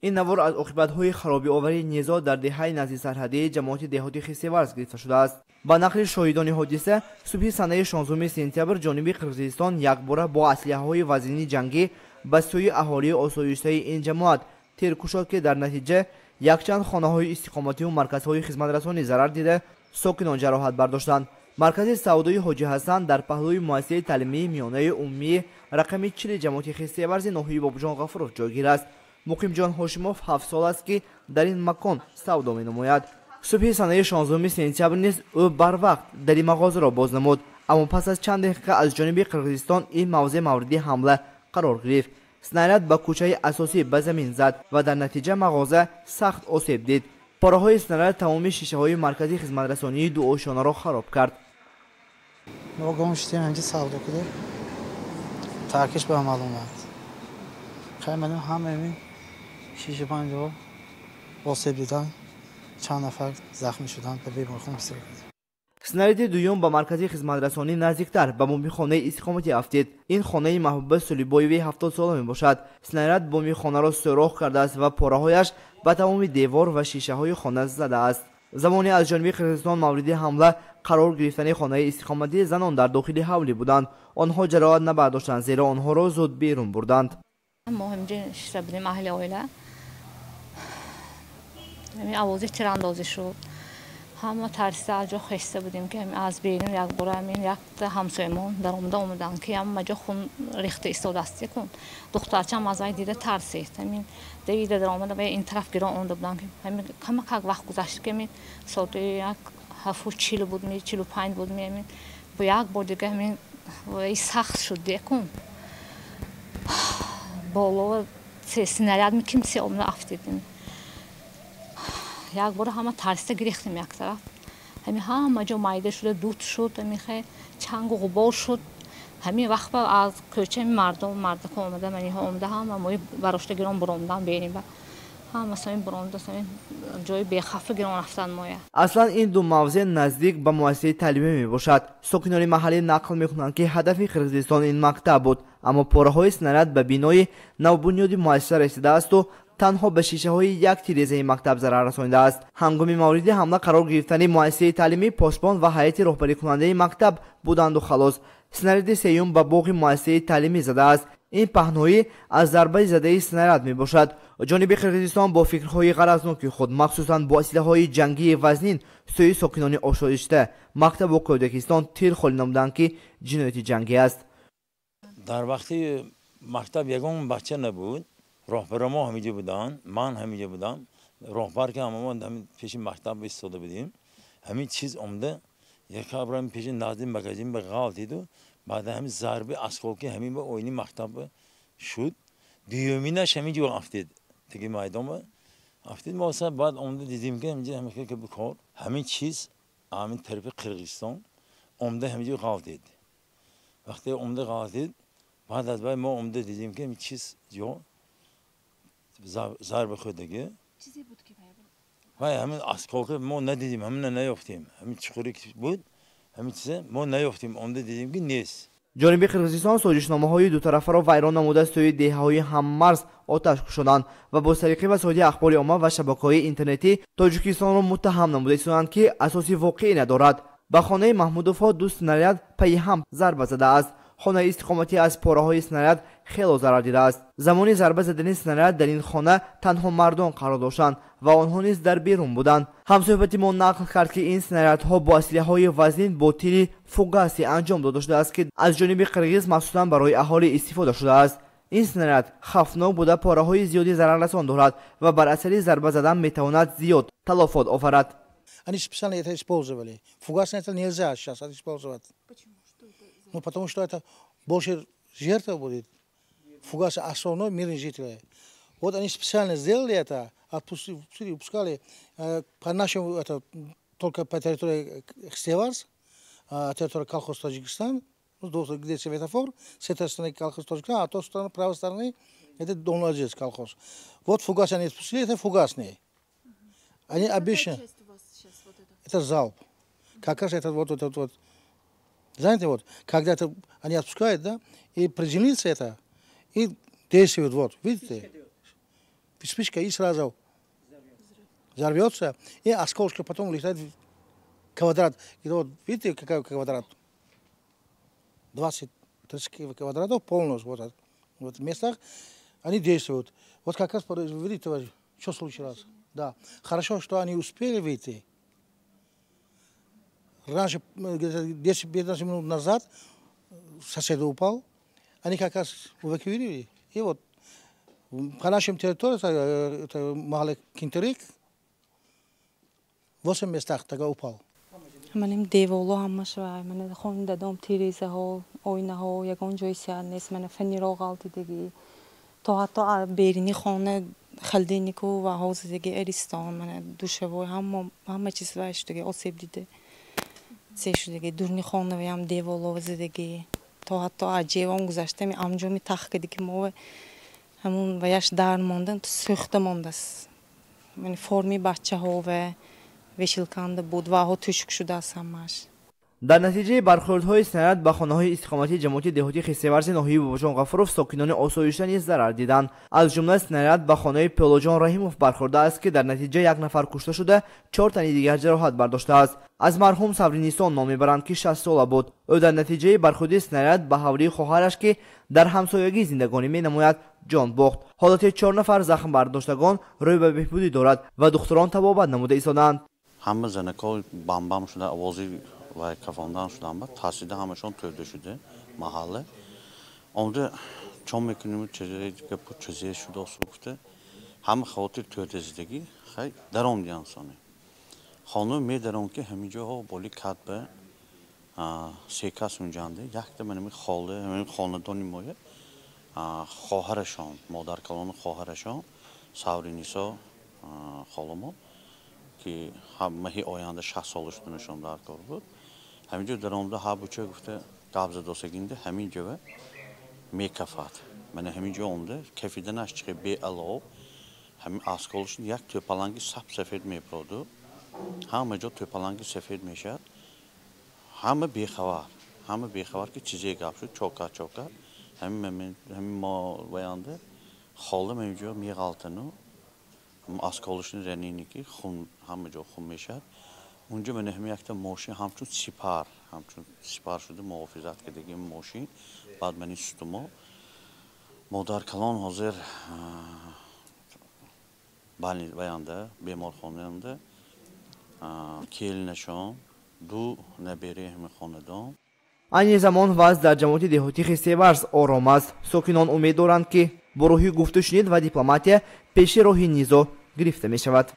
ин навор аз оқибатҳои харобиоварии низоъ дар деҳаи назди сарҳадии ҷамоати деҳоти хисеварз гирифта шудааст. ба нақли шоҳидони ҳодиса, субҳи санаи 16 сентябр ҷониби Қирғизистон якбора бо аслиҳаҳои вазини ҷангӣ ба сӯи аҳолии осоиштаи ин ҷамоат тир кушод, ки дар натиҷа якчанд хонаҳои истиқомативу марказҳои хизматрасонӣ зарар дида, сокинон ҷароҳат бардоштанд. маркази саудои ҳоҷи ҳасан дар паҳлӯи муассисаи таълимии миёнаи умумии рақами 40 ҷамоати хисеварзи ноҳияи Бобуҷон Ғафуров ҷойгир аст. Муқимҷон Ҳошимов 7 сол аст, ки дар ин макон савдо менамояд. субҳи санаи 16 сентябр низ ӯ барвақт дар ин мағозаро боз намуд, аммо пас аз чанд дақиқа аз ҷониби Қирғизистон ин мавзеъ мавриди ҳамла қарор гирифт. снаряд ба кӯчаи асосӣ ба замин зад ва дар натиҷа мағоза сахт осеб дид. пораҳои снаряд тамоми шишаҳои маркази хизматрасонии дуошонаро хароб кард. ترکش به عمل اومد. خیلی من همه شیشه پنجاه آسیب دیدن، چند نفر زخمی شدن به بیمارستان بسیار. снаряди дуюм ба маркази хизматрасонӣ наздиктар ба бомбихонаи истиқоматӣ афтид. ин хонаи Маҳбуба Сулибоеви 70 сола мебошад. снаряд бомбихонаро сӯрох кардааст ва пораҳояш ба тамоми девор ва шишаҳои хона задааст. замоне аз ҷониби Қирғизистон мавриди ҳамла қарор гирифтани хонаи истиқоматии занон дар дохили ҳавлӣ буданд. онҳо ҷароҳат набардоштанд, зеро онҳоро зуд берун бурданд. ҳама тарсида аз ҷо хеста будем, ки аз берун якбора як ҳамсоямон дар омада омаданд, ки ҳама ҷо хун рехта истодааст. кун духтарчам аз вай дида тарсид. давида дар омада ин тараф гирон омада буданд, ки ҳама как вақт гузашт, ки соати 7:40 буд, 45 буд, бо як бор дига сахт шуд. кун боло снаряд кимси омада афтидим. як бора ҳама тарсида гирехтем як тараф. ҳама ҷо майда шуда, дуд шуд, чангу ғубор шуд. ҳамин вақт аз кӯча мардакон омада, маниҳо омада, ҳама мои барошта гирон буромдан берим ба ҳама самин буромда, самин ҷои бехавфа гирон рафтан моя. аслан ин ду мавзеъ наздик ба муассисаи таълимӣ мебошад. сокинони маҳаллӣ нақл мекунанд, ки ҳадафи Қирғизистон ин мактаб буд, аммо пораҳои снаряд ба бинои навбунёди муассиса расидаасту танҳо ба шишаҳои як тирезаи мактаб зарар расонидааст. ҳангоми мавриди ҳамла қарор гирифтани муассисаи таълимӣ, посбон ва ҳайати роҳбарикунандаи мактаб буданду халос. снаряди сеюм ба боғи муассисаи таълимӣ задааст. ин паҳноӣ аз зарбаи задаи снаряд мебошад. ҷониби Қирғизистон бо фикрҳои ғаразноки худ, махсусан бо асилҳаҳои ҷангии вазнин, сӯи сокинони осоишта мактабу Кӯдакистон тир холӣ намуданд, ки ҷинояти ҷангӣ аст. дар вақти мактаб ягон бача набуд. راهبر ما همینجا بودن، من همینجا بودم. راهبر که همه ما پیش مکتب ایستاده بودیم. همین چیز اومده، یک خبرم پیش نازنین مگزین به غال دیدو. بعد همین ضربه اسکوکی همین به اوینی مکتب شد. دیومینش همینجا افتاد. دیگه میدان افتاد. ما اصلا بعد اومده دیدیم که همینجا همین که بکار همین چیز همین طرف قرقیزستان اومده همینجا غال دید. وقتی اومده غال دید، بعد از بعد ما اومده دیدیم که همین چیز جو ضربه خودگی چیزی بود که وای همین اسکوکه ما ندیدیم، همین نیافتیم، همین چخوری بود، همین چیزه ما نیافتیم، اونده دیدیم که نیست. ҷониби Қирғизистон созишномаҳои дутарафаро вайрон намуда сӯи деҳаҳои ҳаммарз оташ кушоданд ва бо сариқи васоити ахбори омма ва шабакаҳои интернетӣ Тоҷикистонро муттаҳам намуда истоданд, ки асоси воқеӣ надорад. ба хонаи Маҳмудовҳо ду снаряд пайи ҳам зарба задааст. хонаи истиқоматӣ аз пораҳои снаряд хело зарар дидааст. замони зарба задани снаряд дар ин хона танҳо мардон қарор доштанд ва онҳо низ дар берун буданд. ҳамсоҳбати мо нақл кард, ки ин снарядҳо бо аслиҳаҳои вазнин бо тири фугаси анҷом дода шудааст, ки аз ҷониби қирғиз махсусан барои аҳолӣ истифода шудааст. ин снаряд хавфнок буда пораҳои зиёди зараррасон дорад ва бар асари зарба задан метавонад зиёд талофот оварад. Они специально это использовали. Фугасное это нельзя сейчас использовать. Ну, потому что это больше жертва будет. Фугас основной мирный житель. Вот они специально сделали это, отпускали по нашему, это только по территории Хсеварс, территория колхоз Таджикистан, где светофор, с этой стороны колхоз Таджикистан, а с той стороны, правой стороны, это Донладжец колхоз. Вот фугас они отпустили, это фугасные. Они обычно... Это залп. Как раз это вот. Знаете, вот, когда это они отпускают, да, и приземлится это, и действует, вот, видите? вспышка и сразу взорвется, и осколки потом летают в квадрат. И вот видите, какой квадрат? 20-30 квадратов полностью вот в местах они действуют. Вот как раз, видите, что случилось? Да. Хорошо, что они успели выйти. Раньше, 10-15 минут назад, сосед упал, они как раз эвакуировали. И вот по нашей территории, это Махале Кинтерик, 8 местах тогда упал. منم دیوالو همش وای من خون دادم تیریزه ها آینه ها یکان جای سر نیست من فنی را غلطی دیگه تا حتی بیرونی خانه خلدینی کو و حوض دیگه اریستان من دوشه وای همه چیز وایش دیگه آسیب دیده چیش دیگه دورنی خانه ویم دیوالو وز دیگه تا حتی عجیبم گذاشته می امجامی تخت دیگه ما همون ویش در ماندن تو سخت ماندست من فرمی بچه ها و وشیلکانده بود و ها توشک شده است همش. در نتیجه برخوردهای снаряд به خانه‌های استقامتی جماعت دهاتی خیسیورز ناحیه باباجان غفورov ساکنان آسایشی نیز ضرر دیدند. از جمله снаряد به خانه پلوجان رحیموف برخورده است که در نتیجه یک نفر کشته شده 4 تن دیگر جراحت برداشته است. از مرحوم صبرینیسان نام میبرند که 60 ساله بود. او در نتیجه برخورد снаряد به حولی خواهرش که در همسایگی زندگانی می‌نماید جان باخت. حالت 4 نفر زخم برداشتگان روی به بهبودی دارد و دکتران طبابت نموده ایستادند. همه زنک‌ها بام شده آوازی و کفاندن شدن بعد ترسیده همشون ترده شده محله اونجا چون میکنیم چیزی که چیزی شده سوخته همه خاطر ترده زدگی خیلی درام دیانسانه خانم میدارم که همینجا ها بالی کات به سیکاس اونجانده یک دم من خاله خاندانی مایه خواهرشان مادر کلان خواهرشان ساورینیسا خالمون که همه آینده 60 سالش نشون در کار بود همینجا درآمده ها بچه گفته قبض دوستگینده همینجا میکفات من همینجا اونده کفیده نشچه به علاوه همین اسکولشون یک توپالانگی سفید میپرودو همه جا توپالانگی سفید میشد همه بیخبر که چیزی گپ شد چوکا همین ما ویانده خاله همینجا میغالتنو اسکولشون رنینی که خون همه جا خون میشد اونجا من یک تا ماشین همچون سپار شده محافظت کردگی ماشین بعد من استما مادر کلان حاضر بانی ویانده بیمار خانه کیلنشان دو نبیره همه خاندان. این زمان وضع در جماعت دهاتی خیسیورز آرام است. ساکنان امید دارند که با راهی گفته شنید و دیپلماتیا پیش راهی نیزا گرفته می شود.